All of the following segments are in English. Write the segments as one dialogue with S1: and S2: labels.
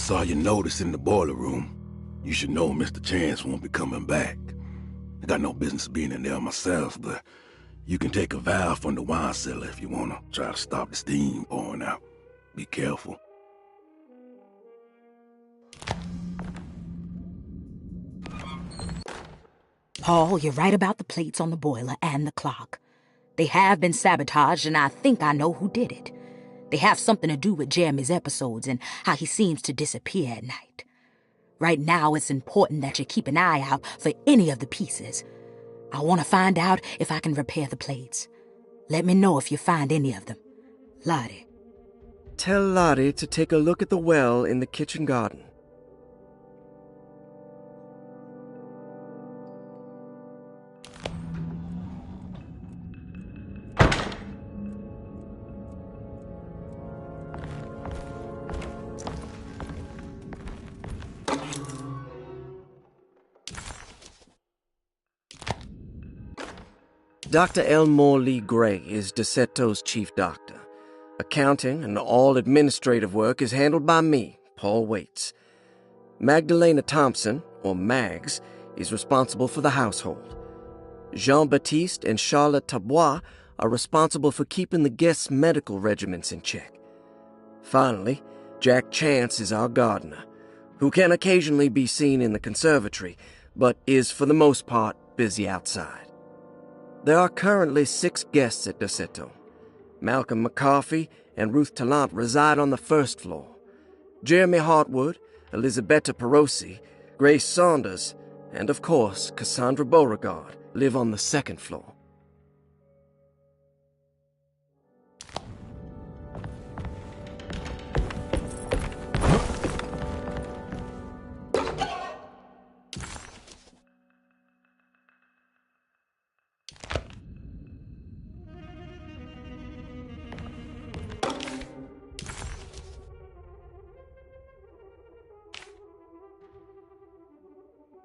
S1: saw your notice in the boiler room. You should know Mr. Chance won't be coming back. I got no business being in there myself, but you can take a valve from the wine cellar if you want to try to stop the steam pouring out. Be careful.
S2: Paul, you're right about the plates on the boiler and the clock. They have been sabotaged, and I think I know who did it. They have something to do with Jeremy's episodes and how he seems to disappear at night. Right now, it's important that you keep an eye out for any of the pieces. I want to find out if I can repair the plates. Let me know if you find any of them. Lottie.
S3: Tell Lottie to take a look at the well in the kitchen garden. Dr. Elmore Lee Gray is DeSeto's chief doctor. Accounting and all administrative work is handled by me, Paul Waits. Magdalena Thompson, or Mags, is responsible for the household. Jean-Baptiste and Charlotte Tabois are responsible for keeping the guests' medical regimens in check. Finally, Jack Chance is our gardener, who can occasionally be seen in the conservatory, but is for the most part busy outside. There are currently 6 guests at DeSeto. Malcolm McCarthy and Ruth Tallant reside on the first floor. Jeremy Hartwood, Elisabetta Perosi, Grace Saunders, and of course Cassandra Beauregard live on the second floor.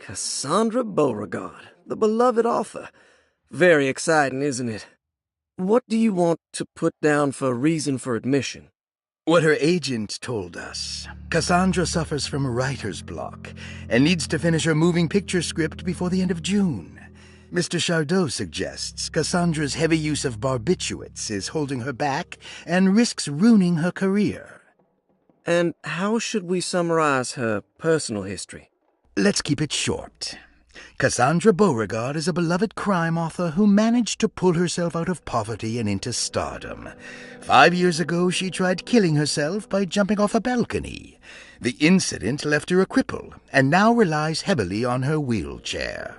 S3: Cassandra Beauregard, the beloved author. Very exciting, isn't it? What do you want to put down for reason for admission?
S4: What her agent told us. Cassandra suffers from writer's block and needs to finish her moving picture script before the end of June. Mr. Chardot suggests Cassandra's heavy use of barbiturates is holding her back and risks ruining her career.
S3: And how should we summarize her personal history?
S4: Let's keep it short. Cassandra Beauregard is a beloved crime author who managed to pull herself out of poverty and into stardom. 5 years ago, she tried killing herself by jumping off a balcony. The incident left her a cripple and now relies heavily on her wheelchair.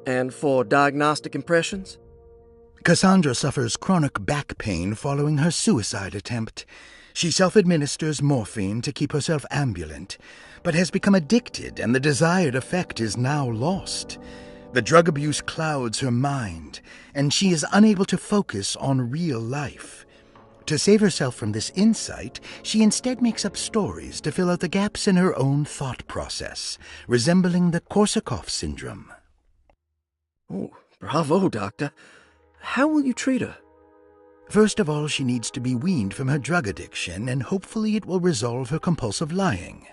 S3: And for diagnostic impressions?
S4: Cassandra suffers chronic back pain following her suicide attempt. She self-administers morphine to keep herself ambulant, but has become addicted and the desired effect is now lost. The drug abuse clouds her mind, and she is unable to focus on real life. To save herself from this insight, she instead makes up stories to fill out the gaps in her own thought process, resembling the Korsakoff syndrome.
S3: Oh, bravo, Doctor. How will you treat her?
S4: First of all, she needs to be weaned from her drug addiction, and hopefully it will resolve her compulsive lying.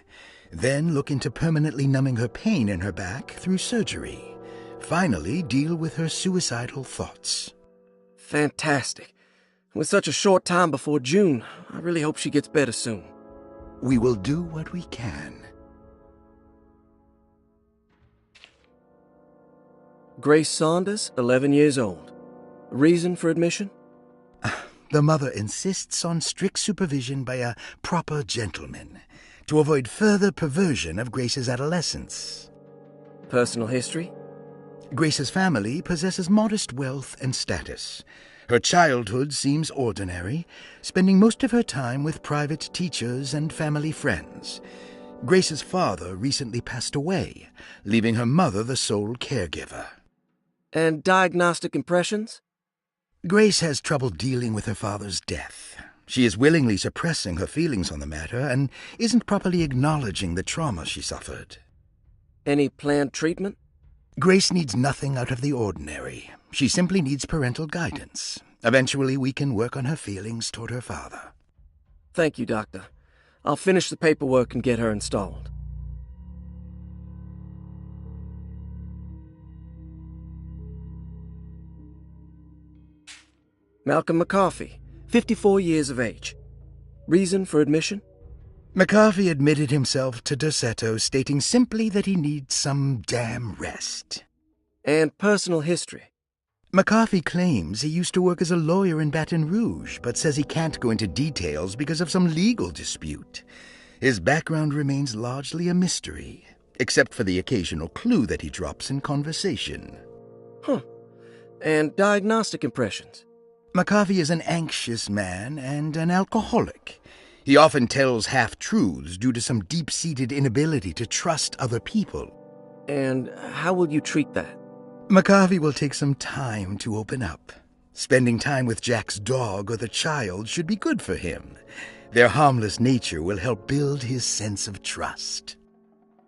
S4: Then look into permanently numbing her pain in her back through surgery. Finally, deal with her suicidal thoughts.
S3: Fantastic. With such a short time before June, I really hope she gets better soon.
S4: We will do what we can.
S3: Grace Saunders, 11 years old. Reason for admission?
S4: The mother insists on strict supervision by a proper gentleman to avoid further perversion of Grace's adolescence.
S3: Personal history?
S4: Grace's family possesses modest wealth and status. Her childhood seems ordinary, spending most of her time with private teachers and family friends. Grace's father recently passed away, leaving her mother the sole caregiver.
S3: And diagnostic impressions?
S4: Grace has trouble dealing with her father's death. She is willingly suppressing her feelings on the matter and isn't properly acknowledging the trauma she suffered.
S3: Any planned treatment?
S4: Grace needs nothing out of the ordinary. She simply needs parental guidance. Eventually, we can work on her feelings toward her father.
S3: Thank you, Doctor. I'll finish the paperwork and get her installed. Malcolm McCarthy, 54 years of age. Reason for admission?
S4: McCarthy admitted himself to Derceto, stating simply that he needs some damn rest.
S3: And personal history?
S4: McCarthy claims he used to work as a lawyer in Baton Rouge, but says he can't go into details because of some legal dispute. His background remains largely a mystery, except for the occasional clue that he drops in conversation.
S3: Huh. And diagnostic impressions?
S4: McCarthy is an anxious man and an alcoholic. He often tells half-truths due to some deep-seated inability to trust other people.
S3: And how will you treat that?
S4: McCarthy will take some time to open up. Spending time with Jack's dog or the child should be good for him. Their harmless nature will help build his sense of trust.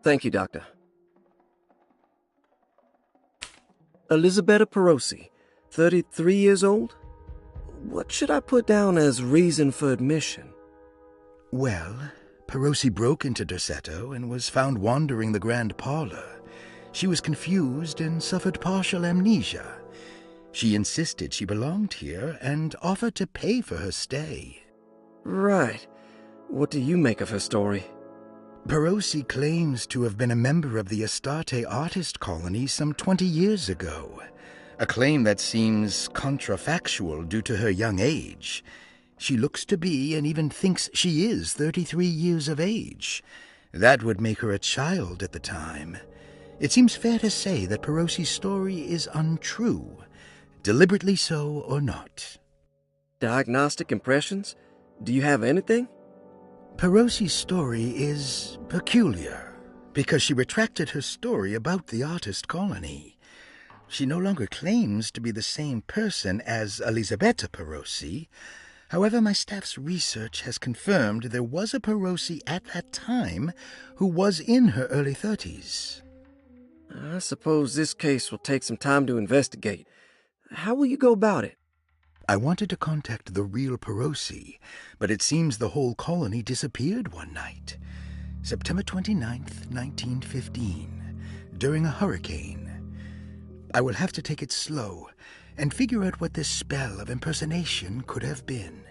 S3: Thank you, Doctor. Elisabetta Perosi, 33 years old? What should I put down as reason for admission?
S4: Well, Perosi broke into Derceto and was found wandering the grand parlor. She was confused and suffered partial amnesia. She insisted she belonged here and offered to pay for her stay.
S3: Right. What do you make of her story?
S4: Perosi claims to have been a member of the Astarte artist colony some 20 years ago. A claim that seems contrafactual due to her young age. She looks to be and even thinks she is 33 years of age. That would make her a child at the time. It seems fair to say that Perosi's story is untrue, deliberately so or not.
S3: Diagnostic impressions? Do you have anything?
S4: Perosi's story is peculiar because she retracted her story about the artist colony. She no longer claims to be the same person as Elisabetta Perosi. However, my staff's research has confirmed there was a Perosi at that time who was in her early 30s.
S3: I suppose this case will take some time to investigate. How will you go about it?
S4: I wanted to contact the real Perosi, but it seems the whole colony disappeared one night. September 29th, 1915, during a hurricane. I will have to take it slow and figure out what this spell of impersonation could have been.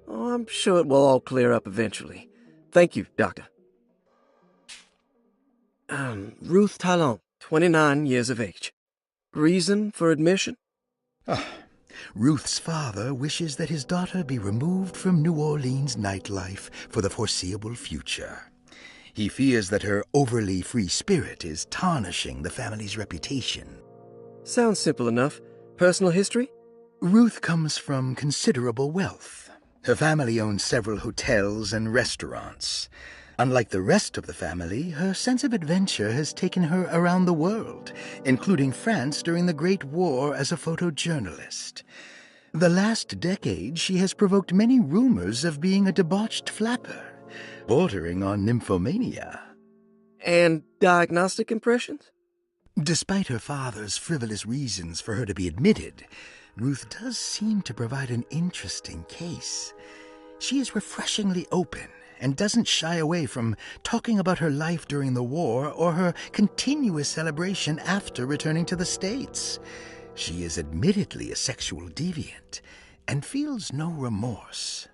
S3: Oh, I'm sure it will all clear up eventually. Thank you, Doctor. Ruth Talon, 29 years of age. Reason for admission?
S4: Ruth's father wishes that his daughter be removed from New Orleans nightlife for the foreseeable future. He fears that her overly free spirit is tarnishing the family's reputation.
S3: Sounds simple enough. Personal history?
S4: Ruth comes from considerable wealth. Her family owns several hotels and restaurants. Unlike the rest of the family, her sense of adventure has taken her around the world, including France during the Great War as a photojournalist. The last decade, she has provoked many rumors of being a debauched flapper, bordering on nymphomania.
S3: And diagnostic impressions?
S4: Despite her father's frivolous reasons for her to be admitted, Ruth does seem to provide an interesting case. She is refreshingly open and doesn't shy away from talking about her life during the war or her continuous celebration after returning to the States. She is admittedly a sexual deviant and feels no remorse.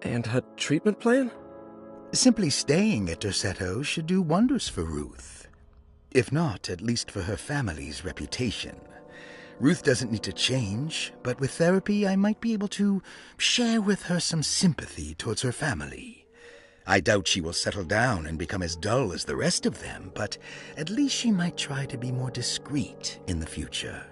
S3: And her treatment plan?
S4: Simply staying at Derceto should do wonders for Ruth. If not, at least for her family's reputation. Ruth doesn't need to change, but with therapy I might be able to share with her some sympathy towards her family. I doubt she will settle down and become as dull as the rest of them, but at least she might try to be more discreet in the future.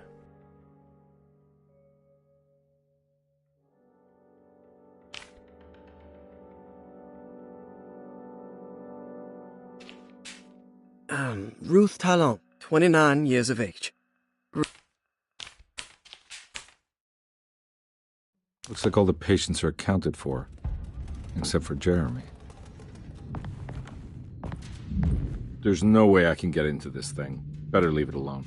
S3: Ruth Talon, 29 years of age.
S5: Looks like all the patients are accounted for, except for Jeremy. There's no way I can get into this thing. Better leave it alone.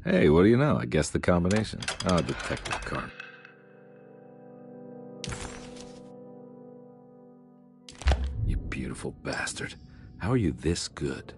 S5: Hey, what do you know? I guessed the combination. Oh, detective card. You beautiful bastard. How are you this good?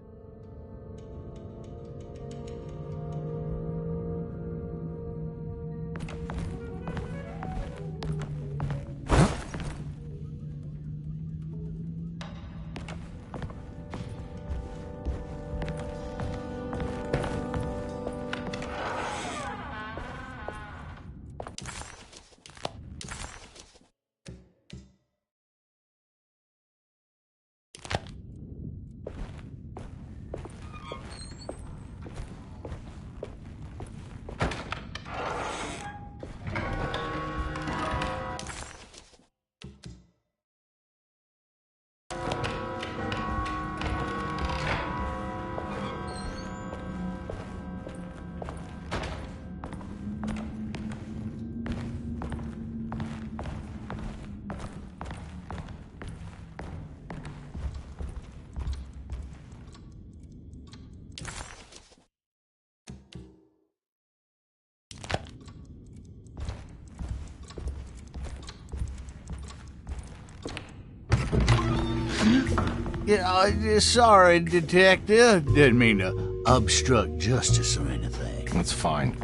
S6: Yeah, sorry, Detective. Didn't mean to obstruct justice or anything.
S5: That's fine.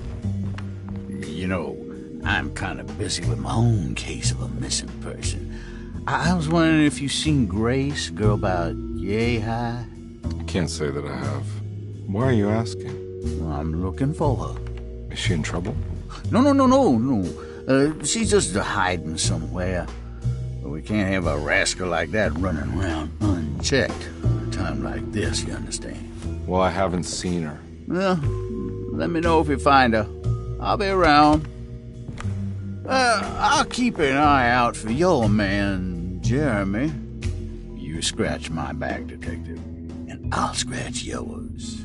S6: You know, I'm kind of busy with my own case of a missing person. I was wondering if you've seen Grace, girl about yay high?
S5: Can't say that I have. Why are you asking?
S6: Well, I'm looking for her.
S5: Is she in trouble?
S6: No. She's just hiding somewhere. But we can't have a rascal like that running around unchecked at a time like this, you understand?
S5: Well, I haven't seen her.
S6: Well, let me know if you find her. I'll be around. I'll keep an eye out for your man, Jeremy. You scratch my back, Detective, and I'll scratch yours.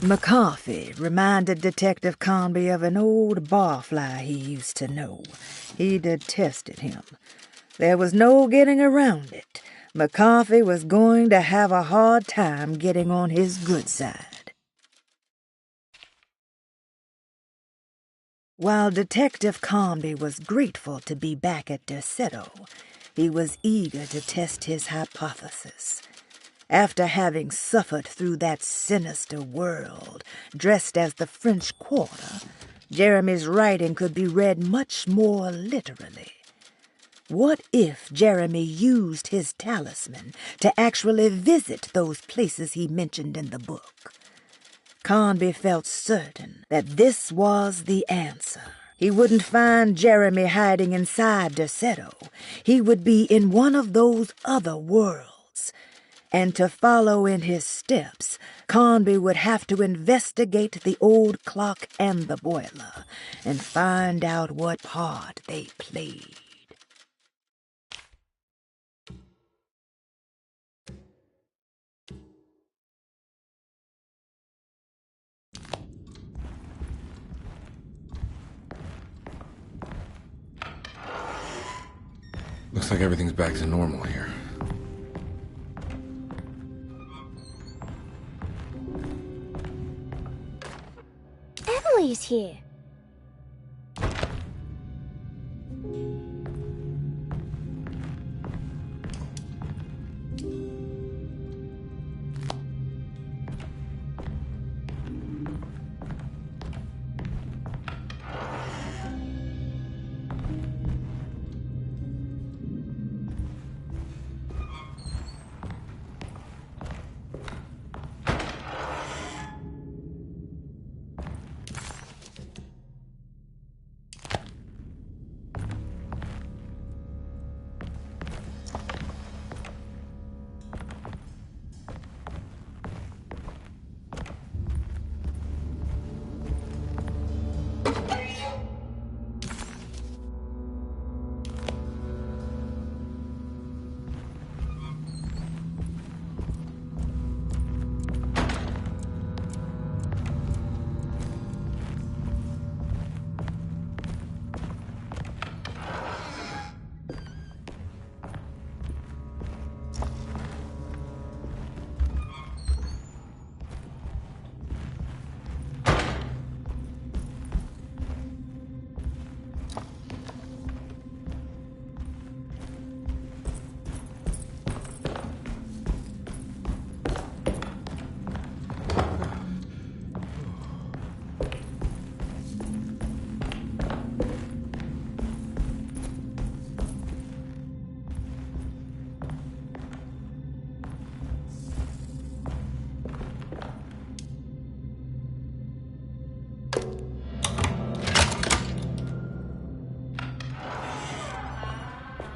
S7: McCarthy reminded Detective Conby of an old barfly he used to know. He detested him. There was no getting around it. McCarthy was going to have a hard time getting on his good side. While Detective Conby was grateful to be back at Derceto, he was eager to test his hypothesis. After having suffered through that sinister world, dressed as the French Quarter, Jeremy's writing could be read much more literally. What if Jeremy used his talisman to actually visit those places he mentioned in the book? Conby felt certain that this was the answer. He wouldn't find Jeremy hiding inside Derceto. He would be in one of those other worlds. And to follow in his steps, Conby would have to investigate the old clock and the boiler and find out what part they played.
S5: Looks like everything's back to normal here.
S8: Emily's here.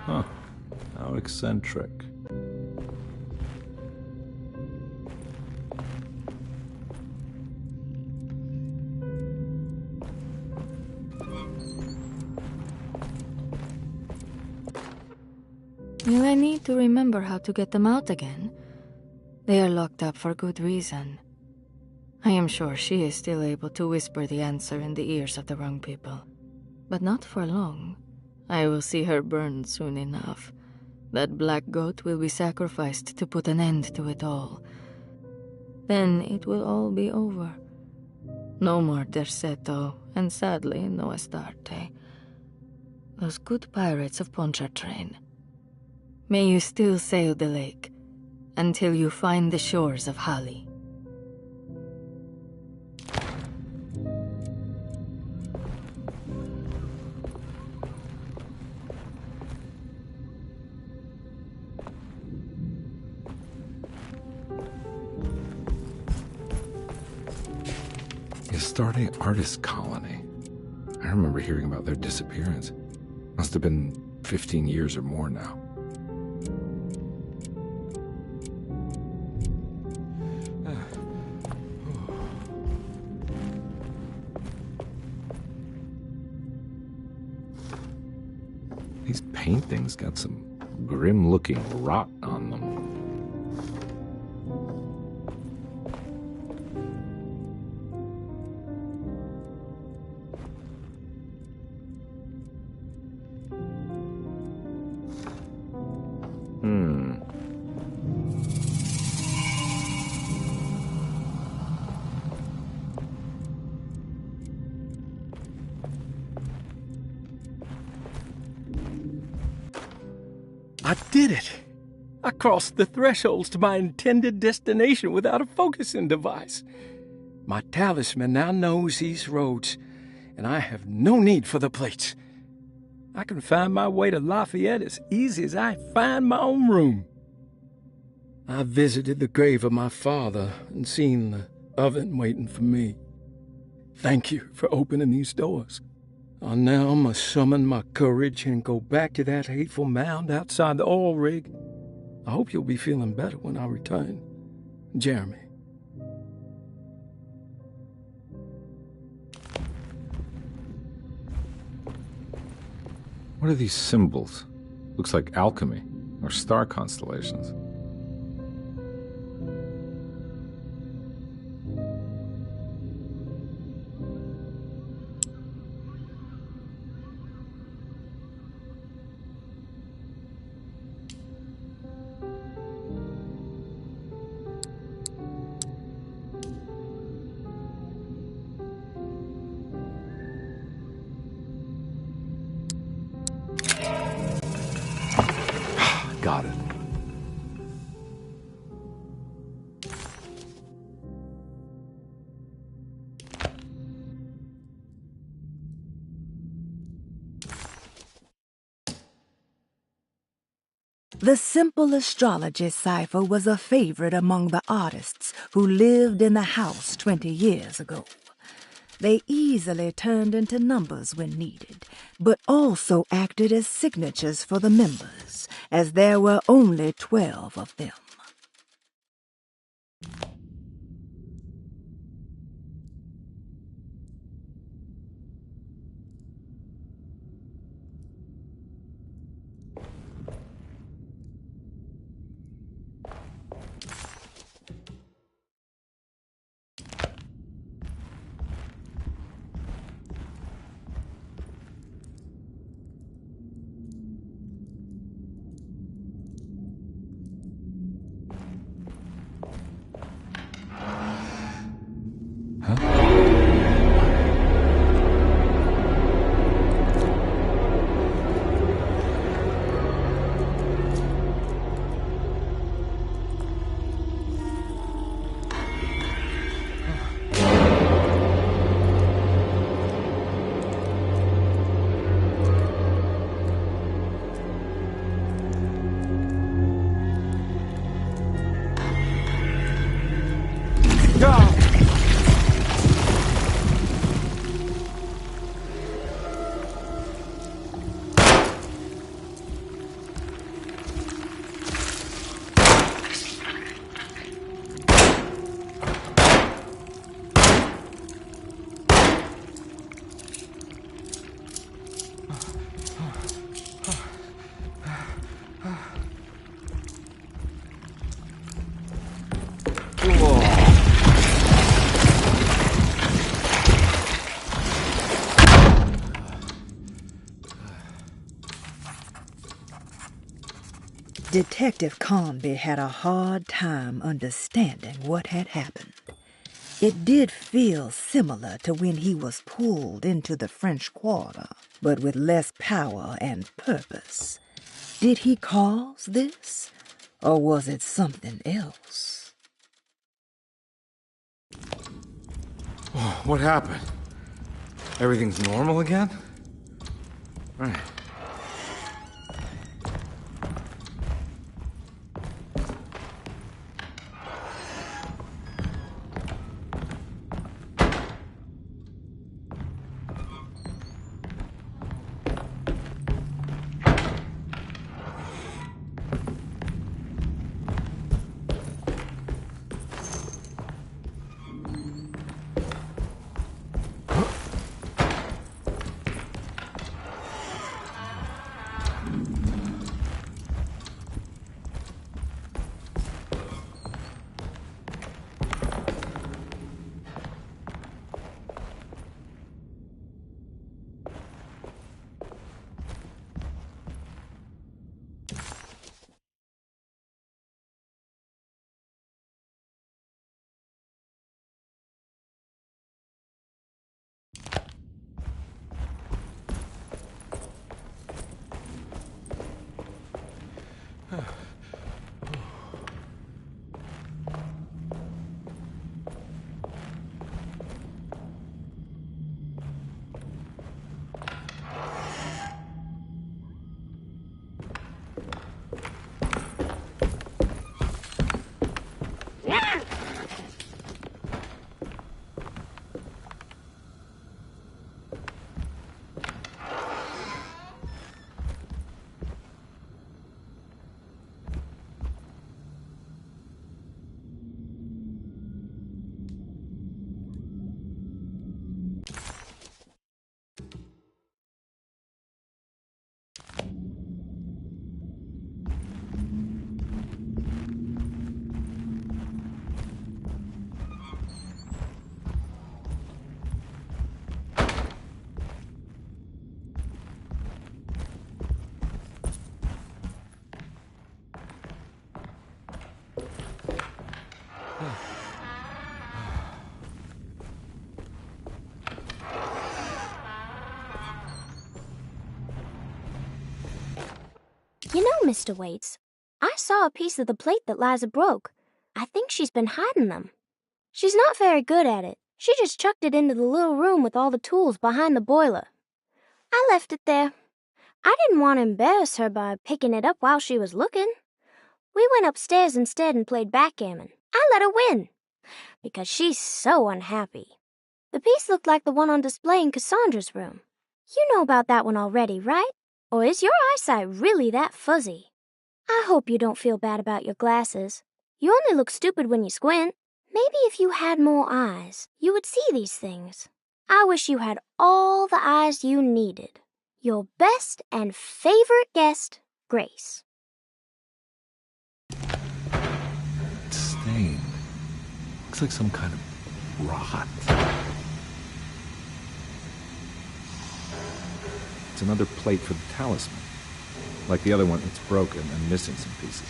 S5: Huh. How eccentric.
S9: Will I need to remember how to get them out again? They are locked up for good reason. I am sure she is still able to whisper the answer in the ears of the wrong people. But not for long. I will see her burned soon enough. That black goat will be sacrificed to put an end to it all. Then it will all be over. No more Derceto, and sadly, no Astarte. Those good pirates of Pontchartrain. May you still sail the lake, until you find the shores of Hali.
S5: Astarte Artist Colony. I remember hearing about their disappearance. Must have been 15 years or more now. These paintings got some grim-looking rot on them.
S10: I did it! I crossed the thresholds to my intended destination without a focusing device. My talisman now knows these roads, and I have no need for the plates. I can find my way to Lafayette as easy as I find my own room. I visited the grave of my father and seen the oven waiting for me. Thank you for opening these doors. I now must summon my courage and go back to that hateful mound outside the oil rig. I hope you'll be feeling better when I return. Jeremy.
S5: What are these symbols? Looks like alchemy or star constellations. Got it.
S7: The simple astrology cipher was a favorite among the artists who lived in the house 20 years ago. They easily turned into numbers when needed, but also acted as signatures for the members, as there were only 12 of them. Detective Conby had a hard time understanding what had happened. It did feel similar to when he was pulled into the French Quarter, but with less power and purpose. Did he cause this, or was it something else?
S5: Oh, what happened? Everything's normal again? Right.
S8: You know, Mr. Waits, I saw a piece of the plate that Liza broke. I think she's been hiding them. She's not very good at it. She just chucked it into the little room with all the tools behind the boiler. I left it there. I didn't want to embarrass her by picking it up while she was looking. We went upstairs instead and played backgammon. I let her win, because she's so unhappy. The piece looked like the one on display in Cassandra's room. You know about that one already, right? Or is your eyesight really that fuzzy? I hope you don't feel bad about your glasses. You only look stupid when you squint. Maybe if you had more eyes, you would see these things. I wish you had all the eyes you needed. Your best and favorite guest, Grace.
S5: Stain. Looks like some kind of rot. It's another plate for the talisman. Like the other one, it's broken and missing some pieces.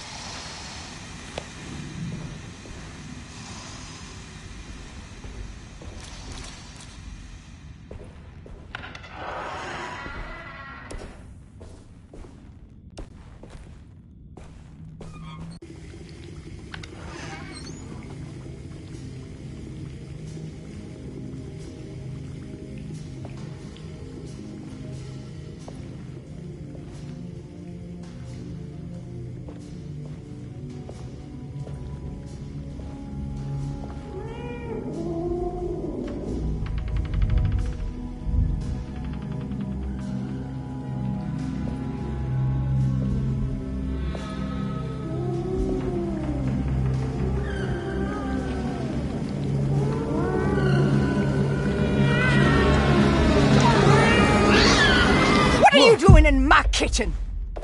S11: In my kitchen.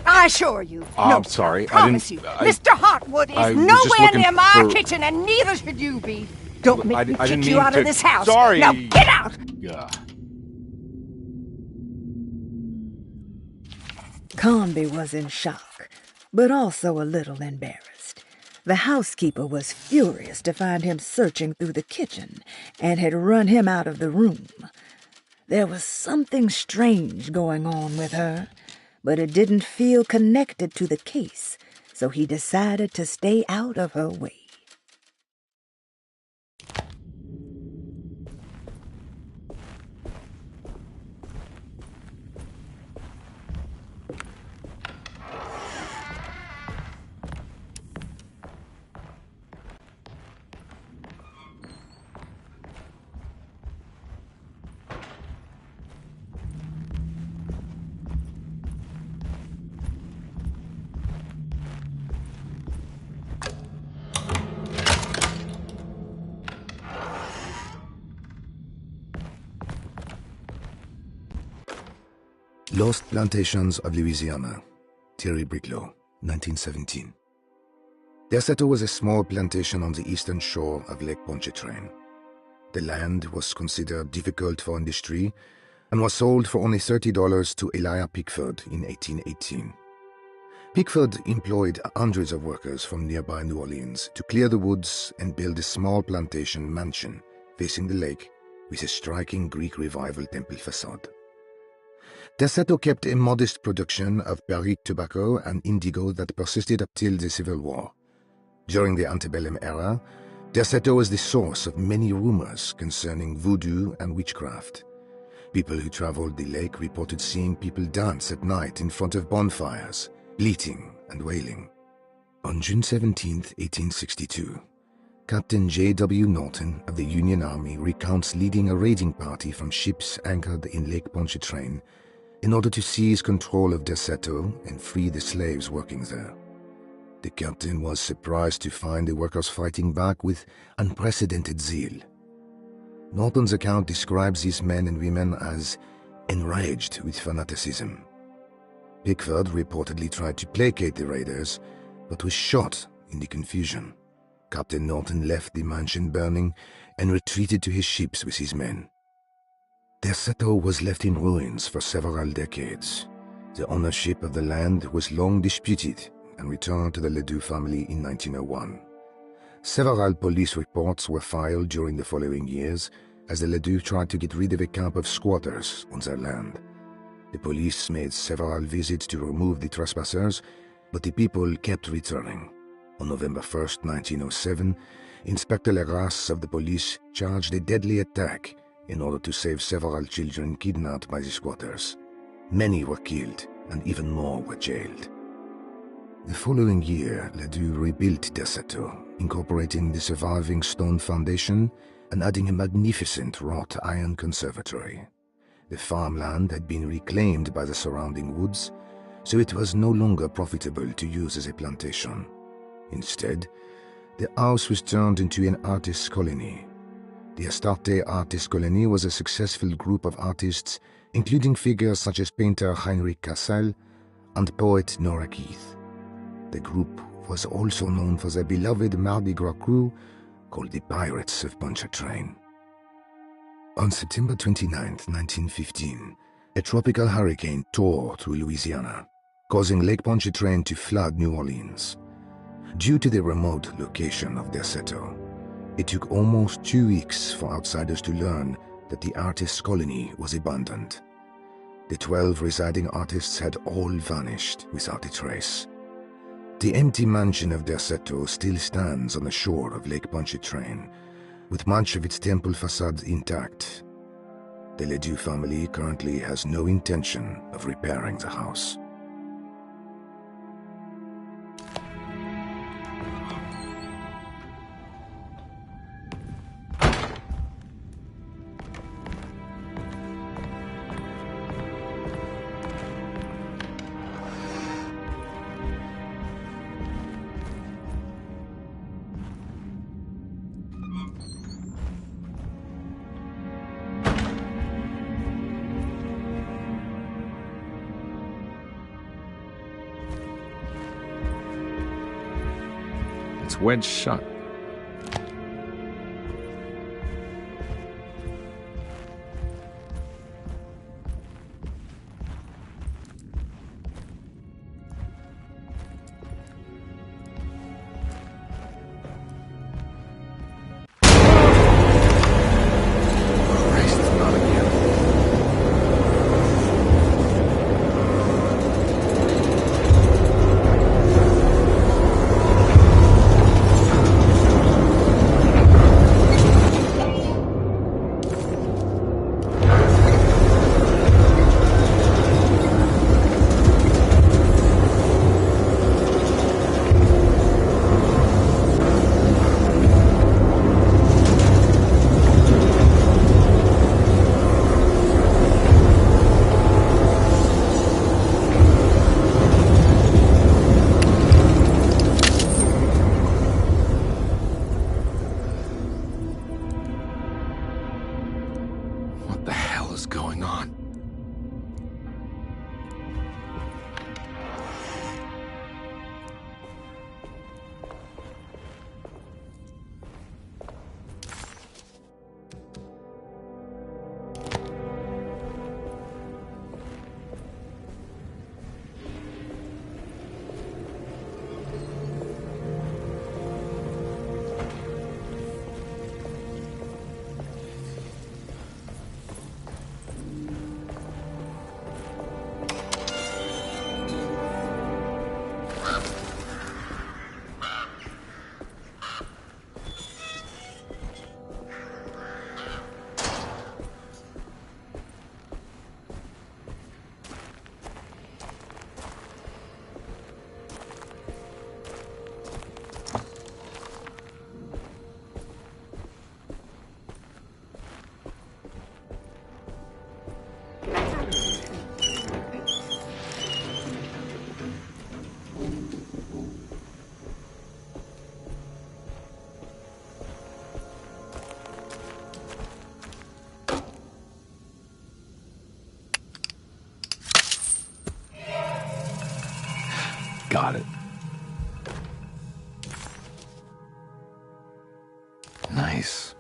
S11: I assure you. No,
S5: I'm sorry.
S11: I promise you. Mr. Hotwood is nowhere near my kitchen, and neither should you be. Don't make me kick you out of this house.
S5: Sorry.
S11: Now get out!
S5: Yeah.
S7: Conby was in shock, but also a little embarrassed. The housekeeper was furious to find him searching through the kitchen and had run him out of the room. There was something strange going on with her, but it didn't feel connected to the case, so he decided to stay out of her way.
S12: Lost Plantations of Louisiana, Thierry Briclot, 1917. Derceto was a small plantation on the eastern shore of Lake Pontchartrain. The land was considered difficult for industry and was sold for only $30 to Elijah Pickford in 1818. Pickford employed hundreds of workers from nearby New Orleans to clear the woods and build a small plantation mansion facing the lake with a striking Greek Revival temple facade. Derceto kept a modest production of Barrique tobacco and indigo that persisted up till the Civil War. During the antebellum era, Derceto was the source of many rumors concerning voodoo and witchcraft. People who traveled the lake reported seeing people dance at night in front of bonfires, bleating and wailing. On June 17, 1862, Captain J.W. Norton of the Union Army recounts leading a raiding party from ships anchored in Lake Pontchartrain in order to seize control of Derceto and free the slaves working there. The captain was surprised to find the workers fighting back with unprecedented zeal. Norton's account describes these men and women as enraged with fanaticism. Pickford reportedly tried to placate the raiders, but was shot in the confusion. Captain Norton left the mansion burning and retreated to his ships with his men. Derceto was left in ruins for several decades. The ownership of the land was long disputed and returned to the Ledoux family in 1901. Several police reports were filed during the following years as the Ledoux tried to get rid of a camp of squatters on their land. The police made several visits to remove the trespassers, but the people kept returning. On November 1, 1907, Inspector Legras of the police charged a deadly attack in order to save several children kidnapped by the squatters. Many were killed, and even more were jailed. The following year, Ledoux rebuilt Derceto, incorporating the surviving stone foundation and adding a magnificent wrought iron conservatory. The farmland had been reclaimed by the surrounding woods, so it was no longer profitable to use as a plantation. Instead, the house was turned into an artist's colony. The Astarte Artist Colony was a successful group of artists, including figures such as painter Heinrich Cassel and poet Nora Keith. The group was also known for their beloved Mardi Gras crew called the Pirates of Pontchartrain. On September 29, 1915, a tropical hurricane tore through Louisiana, causing Lake Pontchartrain to flood New Orleans. Due to the remote location of Derceto, it took almost 2 weeks for outsiders to learn that the artist's colony was abandoned. The 12 residing artists had all vanished without a trace. The empty mansion of Derceto still stands on the shore of Lake Pontchartrain, with much of its temple facade intact. The Ledoux family currently has no intention of repairing the house.
S5: It's wedged shut. Got it. Nice.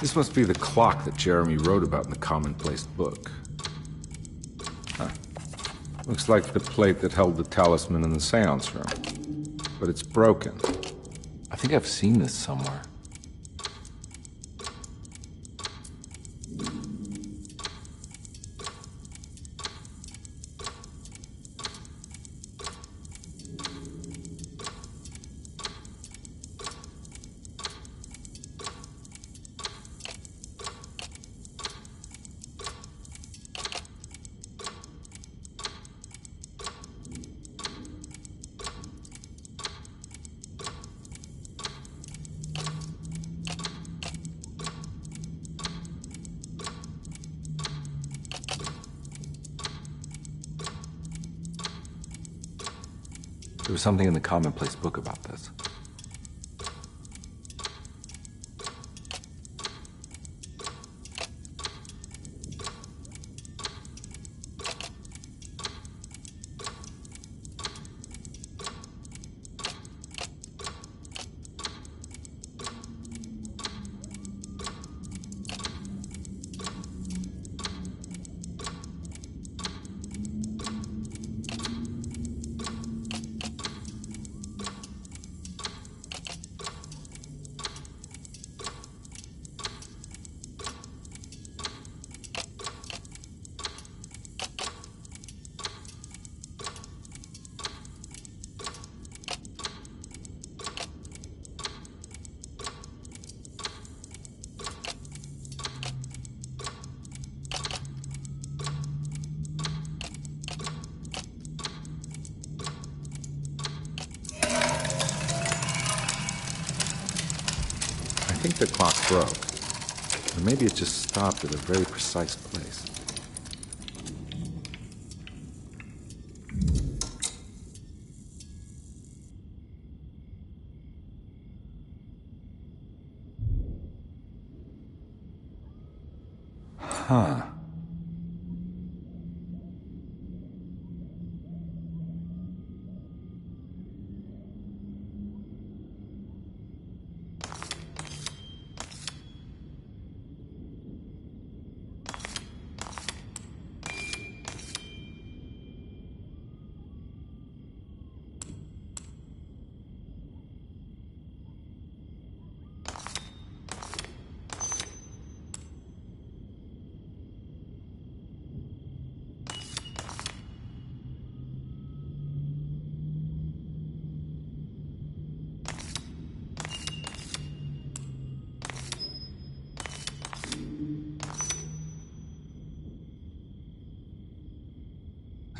S5: This must be the clock that Jeremy wrote about in the Commonplace book. Huh. Looks like the plate that held the talisman in the seance room. But it's broken. I think I've seen this somewhere. There was something in the Commonplace book about this. I think the clock broke. Or maybe it just stopped at a very precise place. Huh.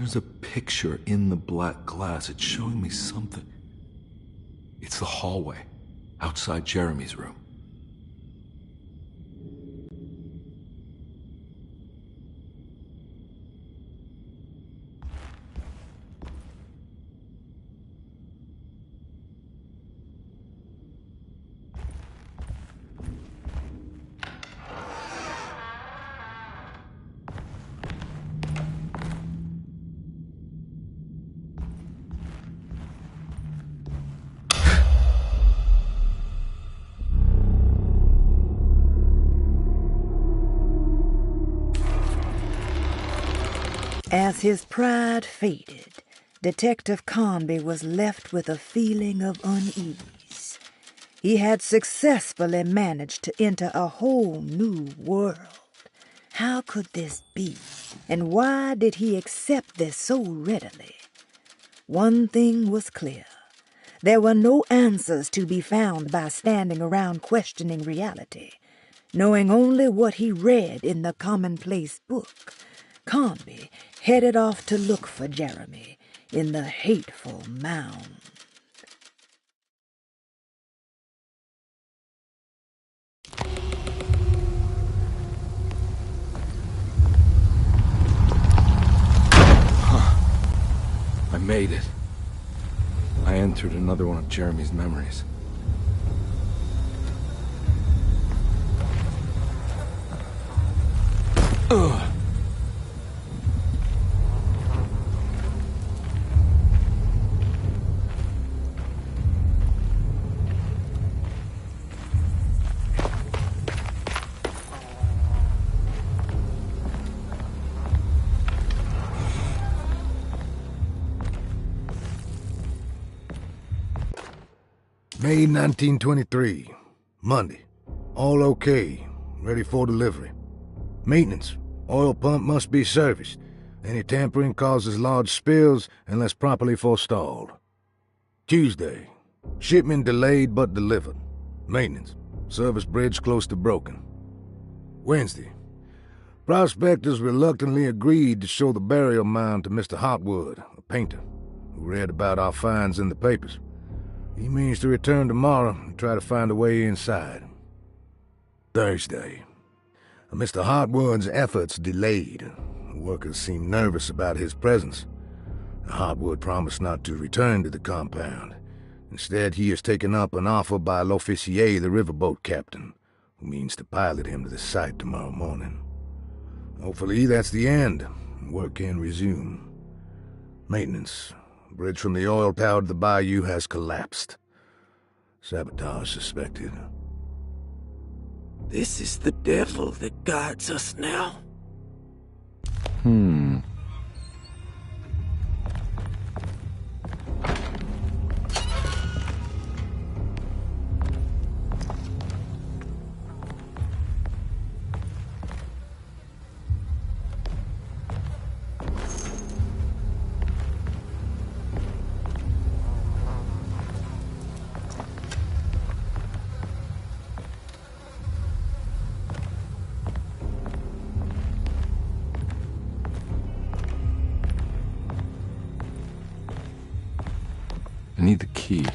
S5: There's a picture in the black glass. It's showing me something. It's the hallway, outside Jeremy's room.
S7: As his pride faded, Detective Conby was left with a feeling of unease. He had successfully managed to enter a whole new world. How could this be, and why did he accept this so readily? One thing was clear. There were no answers to be found by standing around questioning reality, knowing only what he read in the commonplace book. Conby headed off to look for Jeremy in the hateful mound.
S5: I made it. I entered another one of Jeremy's memories. Ugh.
S12: May 1923, Monday. All okay, ready for delivery. Maintenance, oil pump must be serviced. Any tampering causes large spills unless properly forestalled. Tuesday, shipment delayed but delivered. Maintenance, service bridge close to broken. Wednesday, prospectors reluctantly agreed to show the burial mound to Mr. Hotwood, a painter, who read about our finds in the papers. He means to return tomorrow and try to find a way inside. Thursday. Mr. Hotwood's efforts delayed. The workers seemed nervous about his presence. Hotwood promised not to return to the compound. Instead, he has taken up an offer by L'Officier, the riverboat captain, who means to pilot him to the site tomorrow morning. Hopefully, that's the end. Work can resume. Maintenance. Bridge from the oil tower to the bayou has collapsed. Sabotage suspected.
S3: This is the devil that guides us now.
S5: I need the key.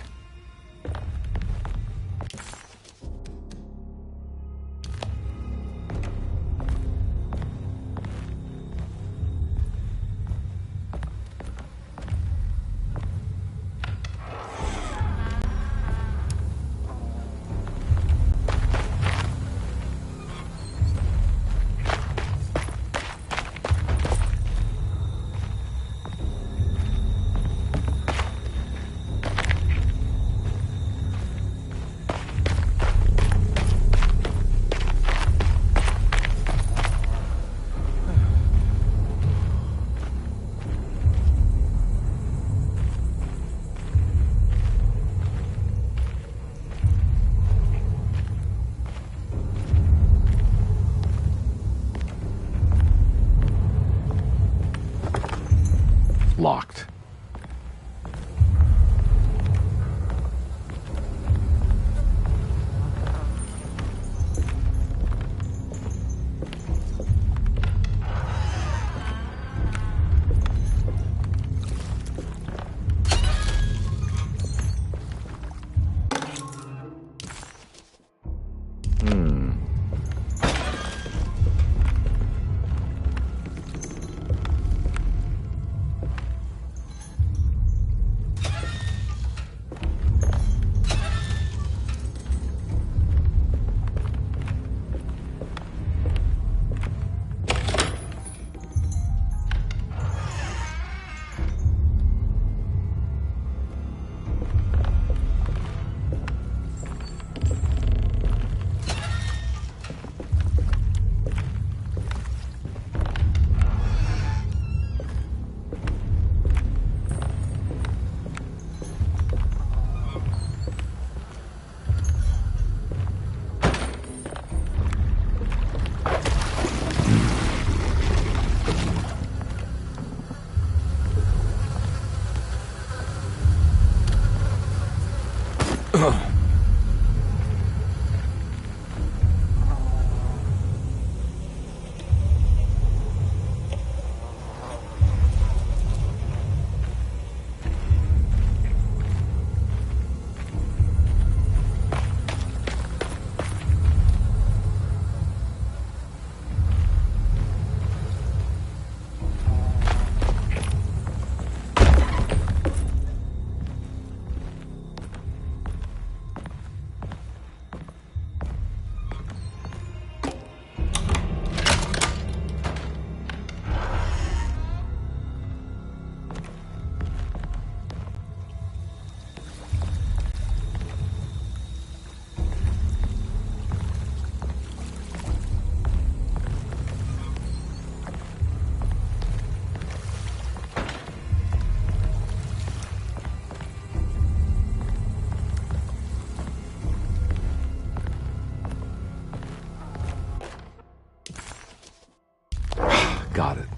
S5: Got it.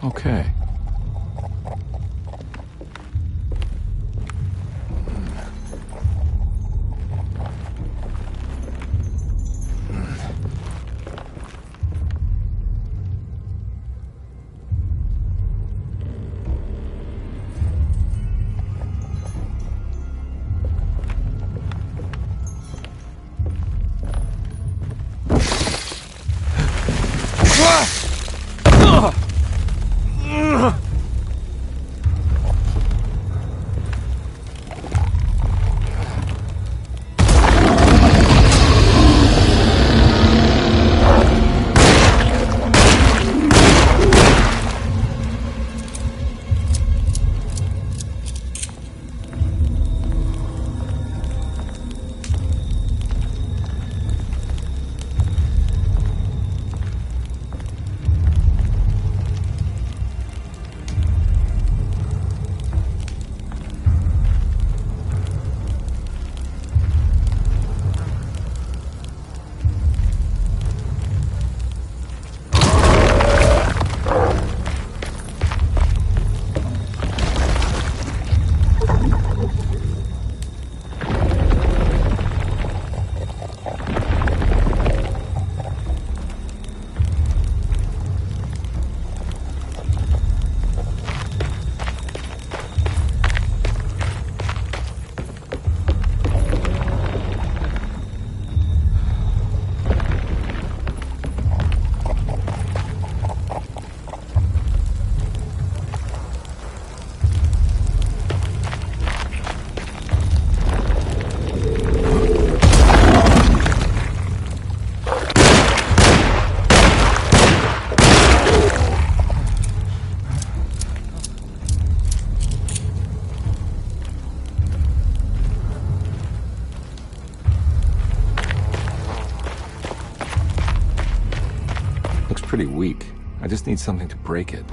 S5: Okay. just need something to break it.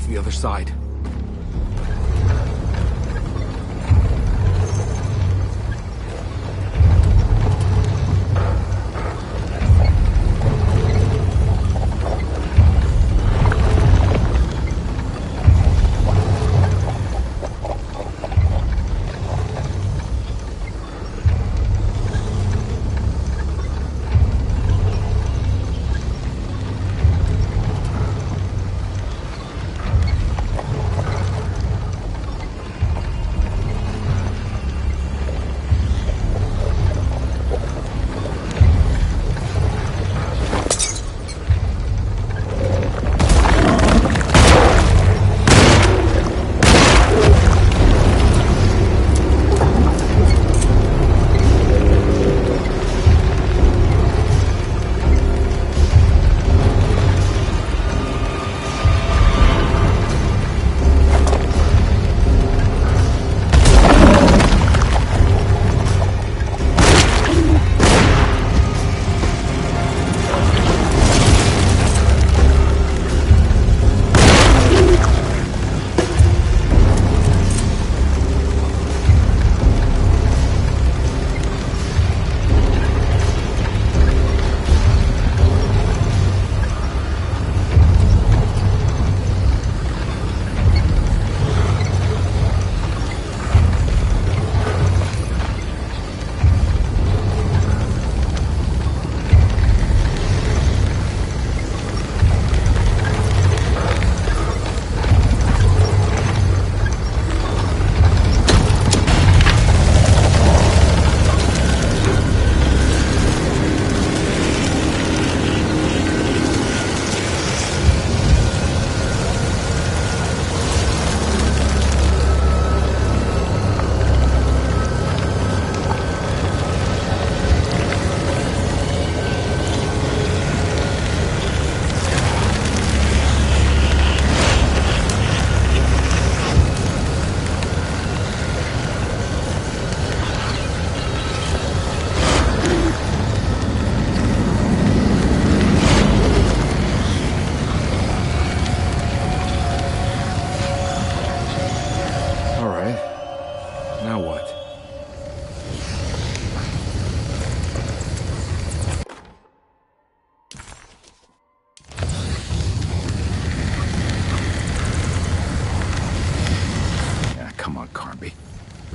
S5: to the other side.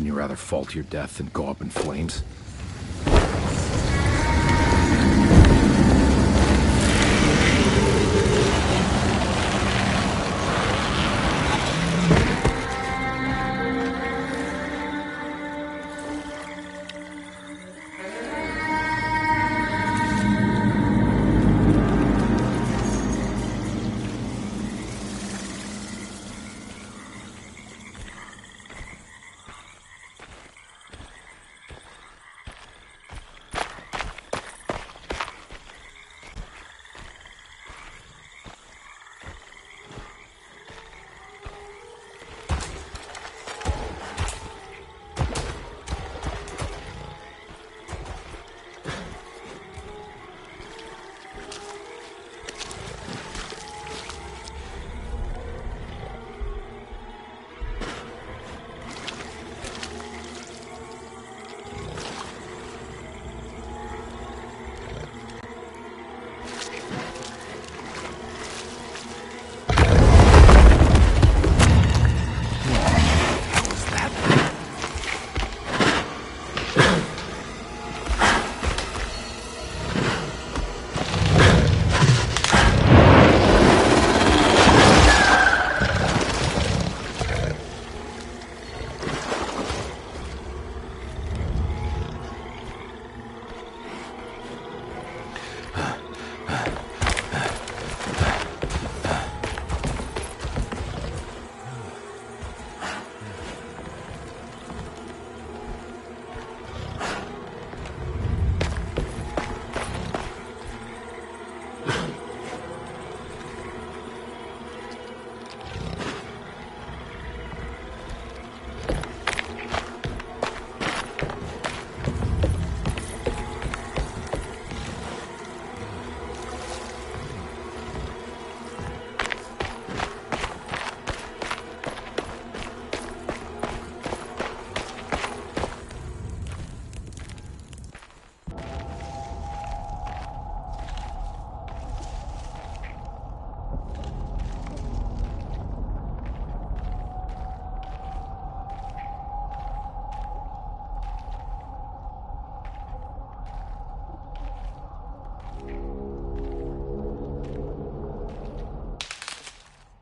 S5: Wouldn't you rather fall to your death than go up in flames?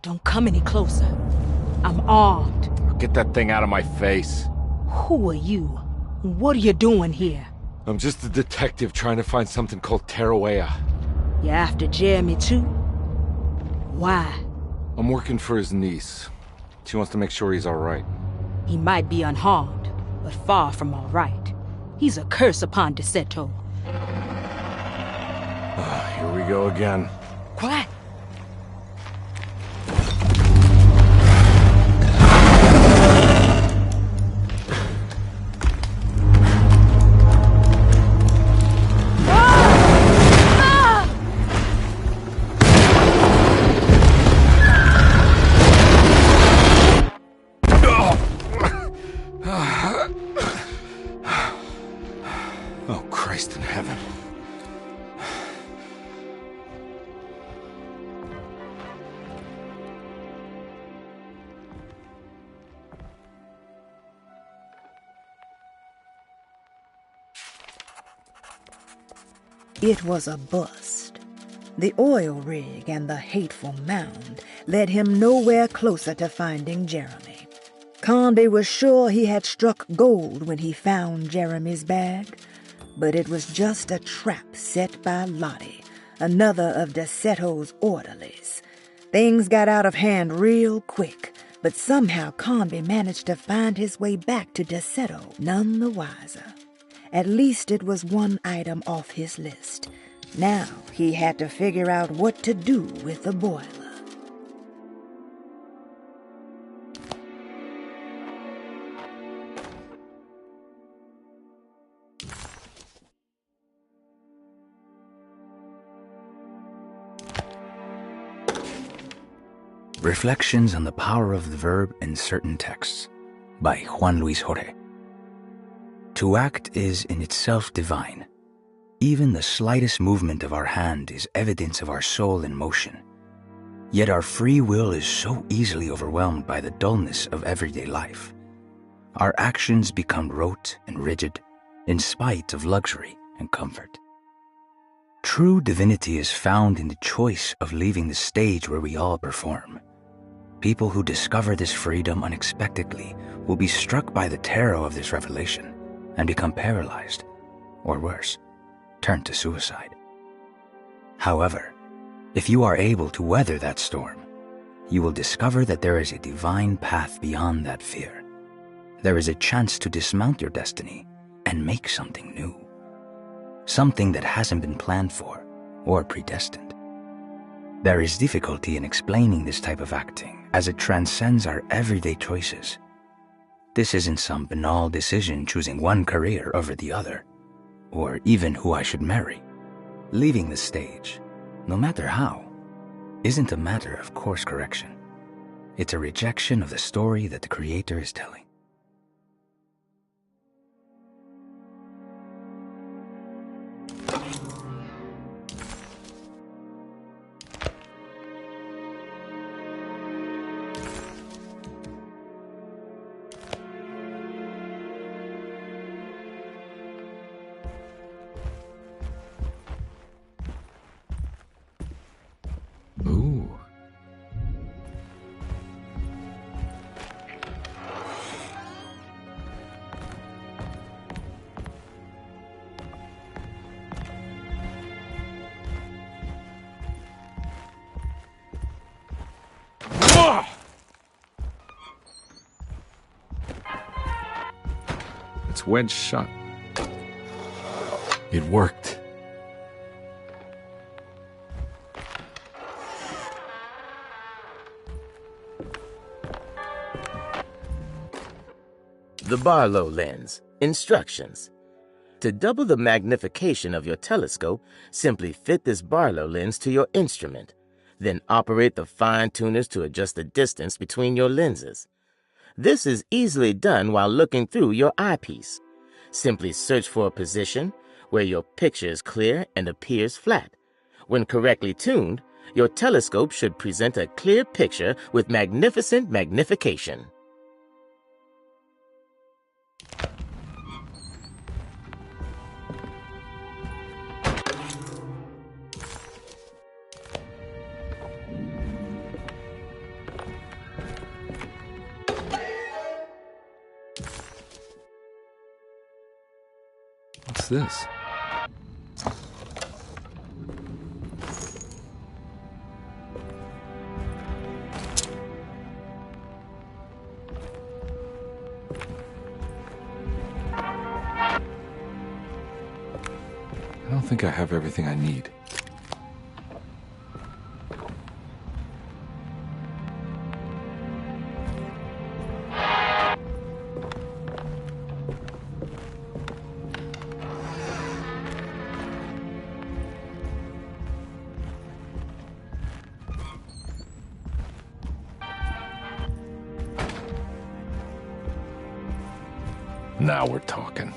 S2: Don't come any closer. I'm armed.
S5: Get that thing out of my face.
S2: Who are you? What are you doing here?
S5: I'm just a detective trying to find something called Tarawea.
S2: You after Jeremy too? Why?
S5: I'm working for his niece. She wants to make sure he's alright.
S2: He might be unharmed, but far from alright. He's a curse upon Deseto.
S5: Here we go again.
S2: Quiet!
S5: Oh, Christ in heaven.
S7: It was a bust. The oil rig and the hateful mound led him nowhere closer to finding Jeremy. Conde was sure he had struck gold when he found Jeremy's bag, but it was just a trap set by Lottie, another of Deseto's orderlies. Things got out of hand real quick, but somehow Conde managed to find his way back to Deseto none the wiser. At least it was one item off his list. Now he had to figure out what to do with the boiler.
S13: Reflections on the Power of the Verb in Certain Texts by Juan Luis Jorge. To act is in itself divine. Even the slightest movement of our hand is evidence of our soul in motion. Yet our free will is so easily overwhelmed by the dullness of everyday life. Our actions become rote and rigid, in spite of luxury and comfort. True divinity is found in the choice of leaving the stage where we all perform. People who discover this freedom unexpectedly will be struck by the terror of this revelation and become paralyzed, or worse, turn to suicide. However, if you are able to weather that storm, you will discover that there is a divine path beyond that fear. There is a chance to dismount your destiny and make something new. Something that hasn't been planned for or predestined. There is difficulty in explaining this type of acting as it transcends our everyday choices. This isn't some banal decision choosing one career over the other, or even who I should marry. Leaving the stage, no matter how, isn't a matter of course correction. It's a rejection of the story that the Creator is telling.
S5: Ooh. It's wedge shut. It worked.
S14: The Barlow lens. Instructions. To double the magnification of your telescope, simply fit this Barlow lens to your instrument. Then operate the fine-tuners to adjust the distance between your lenses. This is easily done while looking through your eyepiece. Simply search for a position where your picture is clear and appears flat. When correctly tuned, your telescope should present a clear picture with magnificent magnification.
S5: What's this? I don't think I have everything I need. Now we're talking.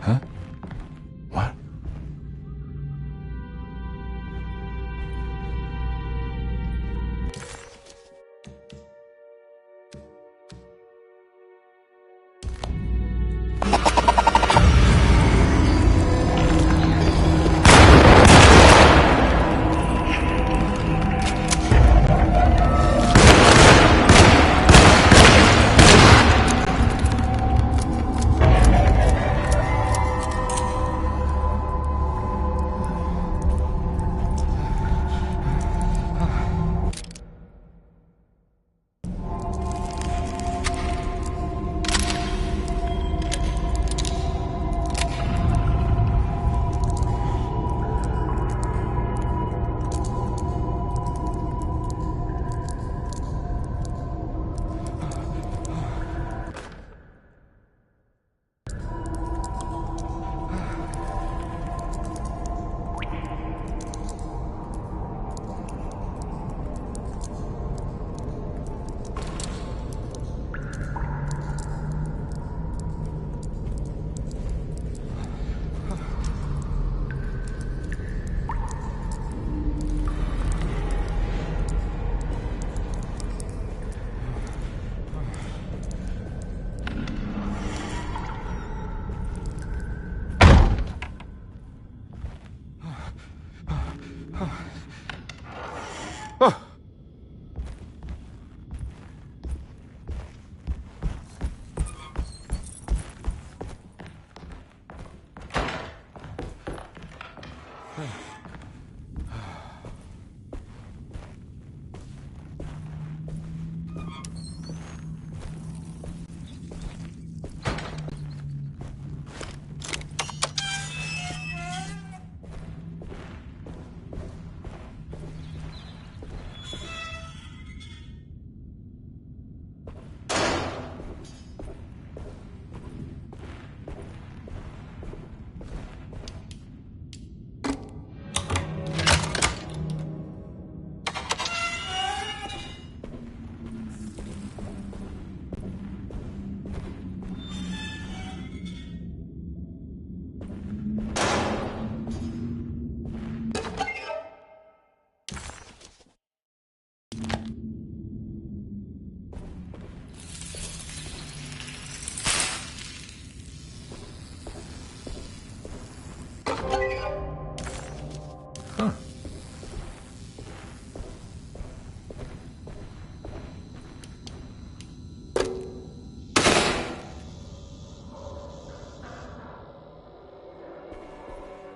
S5: Huh? What?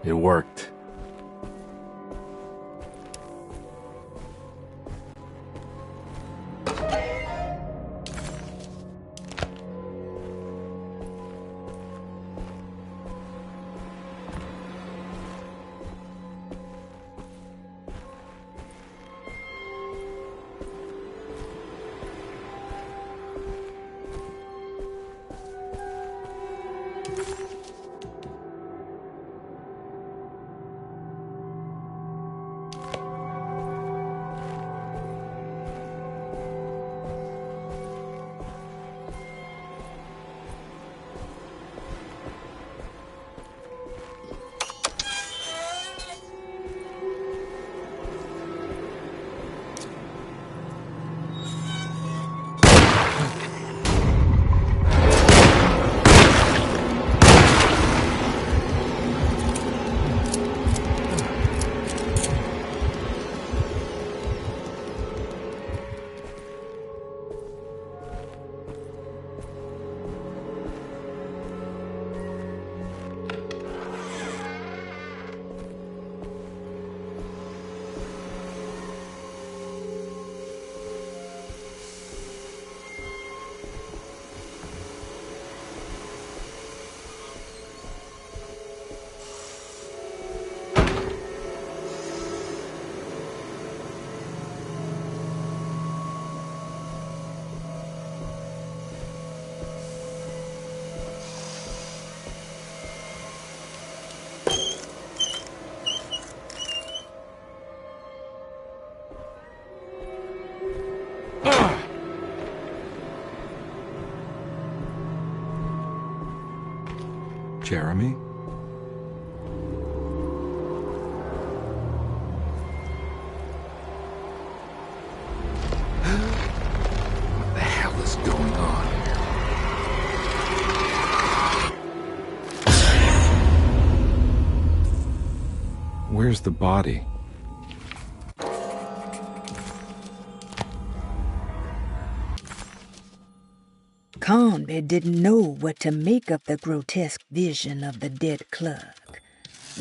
S5: It worked. Jeremy? What the hell is going on here? Where's the body?
S7: Conby didn't know what to make of the grotesque vision of the dead clerk.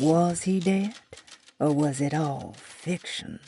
S7: Was he dead, or was it all fiction?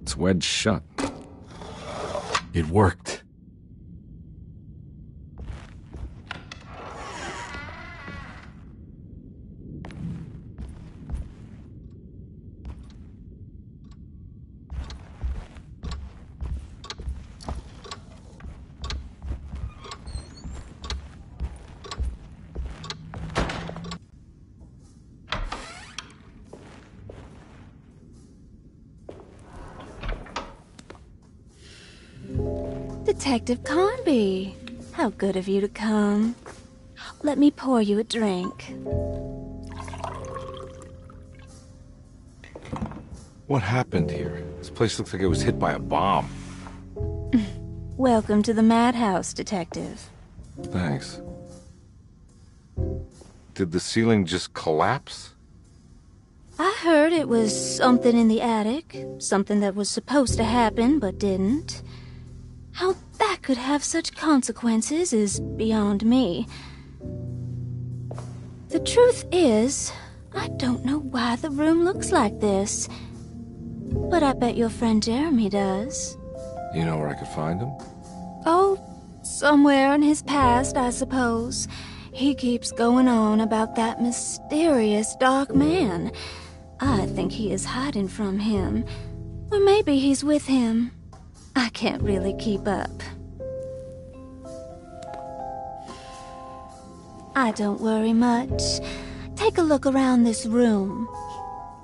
S5: It's wedged shut. It worked.
S15: Detective Conby, how good of you to come. Let me pour you a drink.
S5: What happened here? This place looks like it was hit by a bomb.
S15: Welcome to the madhouse, Detective.
S5: Thanks. Did the ceiling just collapse?
S15: I heard it was something in the attic, something that was supposed to happen but didn't. How that could have such consequences is beyond me. The truth is, I don't know why the room looks like this. But I bet your friend Jeremy does.
S5: You know where I could find him?
S15: Oh, somewhere in his past, I suppose. He keeps going on about that mysterious dark man. I think he is hiding from him. Or maybe he's with him. I can't really keep up. I don't worry much. Take a look around this room.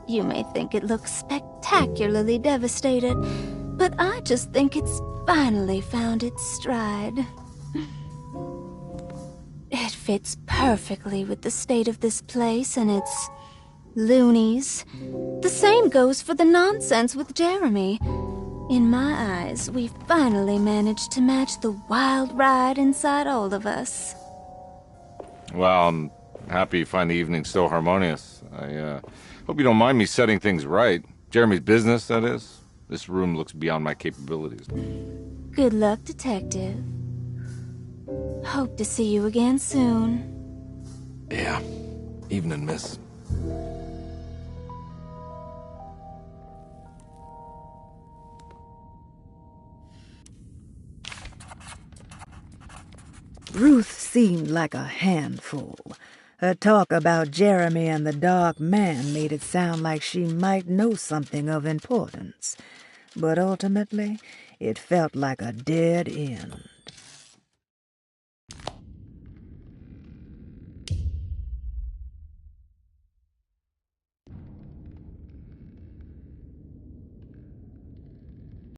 S15: You may think it looks spectacularly devastated, but I just think it's finally found its stride. It fits perfectly with the state of this place and its loonies. The same goes for the nonsense with Jeremy. In my eyes, we finally managed to match the wild ride inside all of us.
S5: Well, I'm happy you find the evening so harmonious. I hope you don't mind me setting things right. Jeremy's business, that is. This room looks beyond my capabilities.
S15: Good luck, Detective. Hope to see you again soon.
S5: Yeah. Evening, miss.
S7: Ruth seemed like a handful. Her talk about Jeremy and the Dark Man made it sound like she might know something of importance. But ultimately, it felt like a dead end.